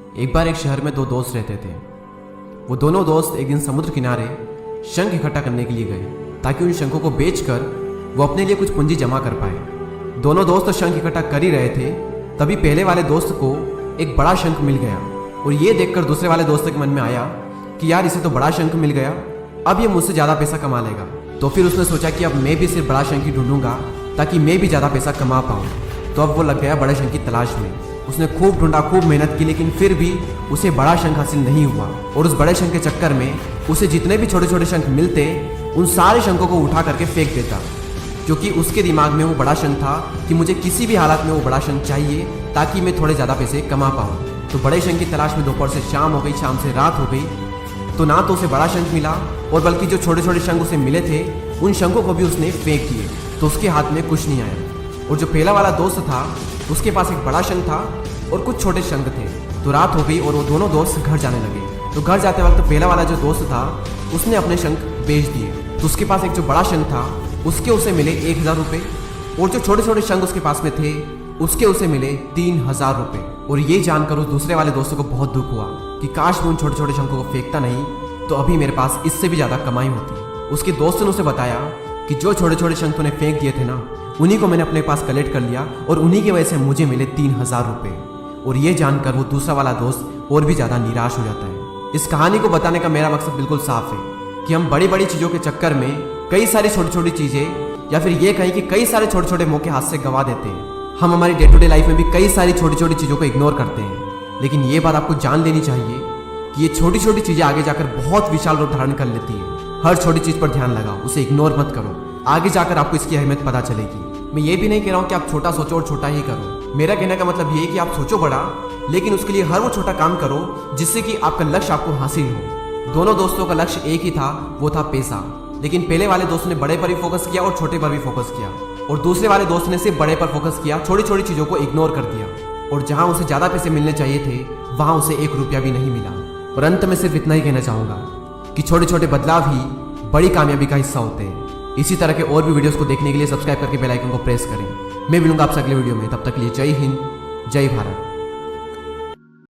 एक बार एक शहर में दो दोस्त रहते थे। वो दोनों दोस्त एक दिन समुद्र किनारे शंख इकट्ठा करने के लिए गए ताकि उन शंखों को बेचकर वो अपने लिए कुछ पूंजी जमा कर पाए। दोनों दोस्त शंख इकट्ठा कर ही रहे थे, तभी पहले वाले दोस्त को एक बड़ा शंख मिल गया और ये देखकर दूसरे वाले दोस्त के मन में आया कि यार इसे तो बड़ा शंख मिल गया, अब ये मुझसे ज़्यादा पैसा कमा लेगा। तो फिर उसने सोचा कि अब मैं भी सिर्फ बड़ा शंख ही ढूंढूंगा ताकि मैं भी ज़्यादा पैसा कमा पाऊँ। तो अब वो लग गया बड़े शंख की तलाश में। उसने खूब ढूंढा, खूब मेहनत की, लेकिन फिर भी उसे बड़ा शंख हासिल नहीं हुआ। और उस बड़े शंख के चक्कर में उसे जितने भी छोटे छोटे शंख मिलते उन सारे शंखों को उठा करके फेंक देता, क्योंकि उसके दिमाग में वो बड़ा शंख था कि मुझे किसी भी हालत में वो बड़ा शंख चाहिए ताकि मैं थोड़े ज़्यादा पैसे कमा पाऊँ। तो बड़े शंख की तलाश में दोपहर से शाम हो गई, शाम से रात हो गई, तो ना तो उसे बड़ा शंख मिला और बल्कि जो छोटे छोटे शंख उसे मिले थे उन शंखों को भी उसने फेंक दिए, तो उसके हाथ में कुछ नहीं आया। और जो पहला वाला दोस्त था उसके पास एक बड़ा शंख था और कुछ छोटे शंख थे। तो रात हो गई और वो दोनों दोस्त घर जाने लगे। तो घर जाते वक्त पहला वाला जो दोस्त था उसने अपने शंख बेच दिए। तो उसके पास एक जो बड़ा शंख था उसके उसे मिले 1000 रुपये और जो छोटे छोटे शंख उसके पास में थे उसके उसे मिले 3000 रुपये। और ये जानकर उस दूसरे वाले दोस्तों को बहुत दुख हुआ कि काश मैं उन छोटे छोटे शंखों को फेंकता नहीं तो अभी मेरे पास इससे भी ज़्यादा कमाई होती। उसके दोस्त ने उसे बताया कि जो छोटे छोटे शंख तूने फेंक दिए थे ना, उन्हीं को मैंने अपने पास कलेक्ट कर लिया और उन्हीं की वजह से मुझे मिले 3000 रुपये। और ये जानकर वो दूसरा वाला दोस्त और भी ज़्यादा निराश हो जाता है। इस कहानी को बताने का मेरा मकसद बिल्कुल साफ है कि हम बड़ी बड़ी चीज़ों के चक्कर में कई सारी छोटी छोटी चीज़ें, या फिर ये कहें कि कई सारे छोटे छोटे मौके हाथ से गंवा देते हैं। हम हमारी डे टू डे लाइफ में भी कई सारी छोटी छोटी चीज़ों को इग्नोर करते हैं, लेकिन ये बात आपको जान लेनी चाहिए कि ये छोटी छोटी चीज़ें आगे जाकर बहुत विशाल रूप धारण कर लेती है। हर छोटी चीज़ पर ध्यान लगाओ, उसे इग्नोर मत करो, आगे जाकर आपको इसकी अहमियत पता चलेगी। मैं ये भी नहीं कह रहा हूँ कि आप छोटा सोचो और छोटा ही करो। मेरा कहने का मतलब ये है कि आप सोचो बड़ा, लेकिन उसके लिए हर वो छोटा काम करो जिससे कि आपका लक्ष्य आपको हासिल हो। दोनों दोस्तों का लक्ष्य एक ही था, वो था पैसा। लेकिन पहले वाले दोस्त ने बड़े पर भी फोकस किया और छोटे पर भी फोकस किया, और दूसरे वाले दोस्त ने सिर्फ बड़े पर फोकस किया, छोटी छोटी चीज़ों को इग्नोर कर दिया। और जहाँ उसे ज़्यादा पैसे मिलने चाहिए थे वहाँ उसे 1 रुपया भी नहीं मिला। और अंत में सिर्फ इतना ही कहना चाहूँगा कि छोटे छोटे बदलाव ही बड़ी कामयाबी का हिस्सा होते हैं। इसी तरह के और भी वीडियोस को देखने के लिए सब्सक्राइब करके बेल आइकन को प्रेस करें। मैं मिलूंगा आपसे अगले वीडियो में, तब तक के लिए जय हिंद, जय भारत।